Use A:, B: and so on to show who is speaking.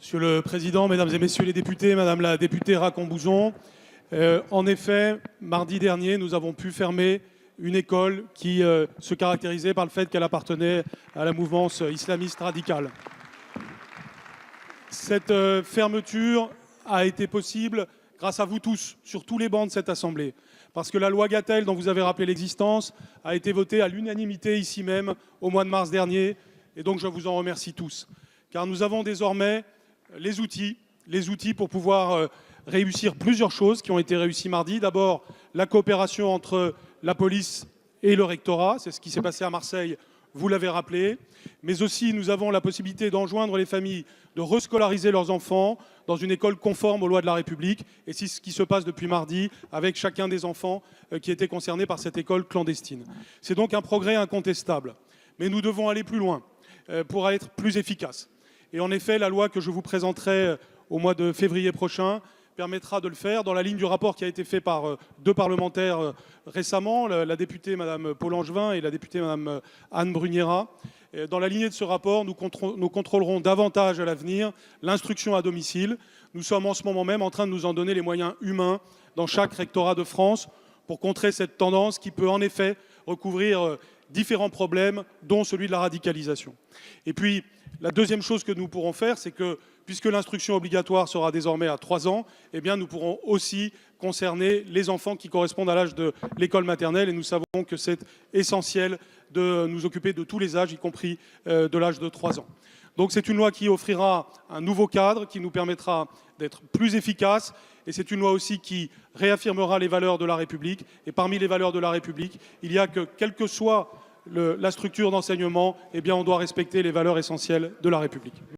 A: Monsieur le Président, Mesdames et Messieurs les députés, Madame la députée Racon-Bouzon, en effet, mardi dernier, nous avons pu fermer une école qui se caractérisait par le fait qu'elle appartenait à la mouvance islamiste radicale. Cette fermeture a été possible grâce à vous tous, sur tous les bancs de cette Assemblée, parce que la loi Gatel, dont vous avez rappelé l'existence, a été votée à l'unanimité ici même au mois de mars dernier, et donc je vous en remercie tous, car nous avons désormais les outils pour pouvoir réussir plusieurs choses qui ont été réussies mardi. D'abord, la coopération entre la police et le rectorat, c'est ce qui s'est passé à Marseille, vous l'avez rappelé, mais aussi nous avons la possibilité d'enjoindre les familles de rescolariser leurs enfants dans une école conforme aux lois de la République, et c'est ce qui se passe depuis mardi avec chacun des enfants qui étaient concernés par cette école clandestine. C'est donc un progrès incontestable, mais nous devons aller plus loin pour être plus efficaces. Et en effet, la loi que je vous présenterai au mois de février prochain permettra de le faire dans la ligne du rapport qui a été fait par deux parlementaires récemment, la députée Madame Paul Angevin et la députée Madame Anne Brugnera. Dans la lignée de ce rapport, nous contrôlerons davantage à l'avenir l'instruction à domicile. Nous sommes en ce moment même en train de nous en donner les moyens humains dans chaque rectorat de France pour contrer cette tendance qui peut en effet recouvrir différents problèmes, dont celui de la radicalisation. Et puis, la deuxième chose que nous pourrons faire, c'est que, puisque l'instruction obligatoire sera désormais à 3 ans, eh bien, nous pourrons aussi concerner les enfants qui correspondent à l'âge de l'école maternelle. Et nous savons que c'est essentiel de nous occuper de tous les âges, y compris de l'âge de 3 ans. Donc c'est une loi qui offrira un nouveau cadre, qui nous permettra d'être plus efficaces. Et c'est une loi aussi qui réaffirmera les valeurs de la République. Et parmi les valeurs de la République, il y a que, quelle que soit la structure d'enseignement, eh bien, on doit respecter les valeurs essentielles de la République.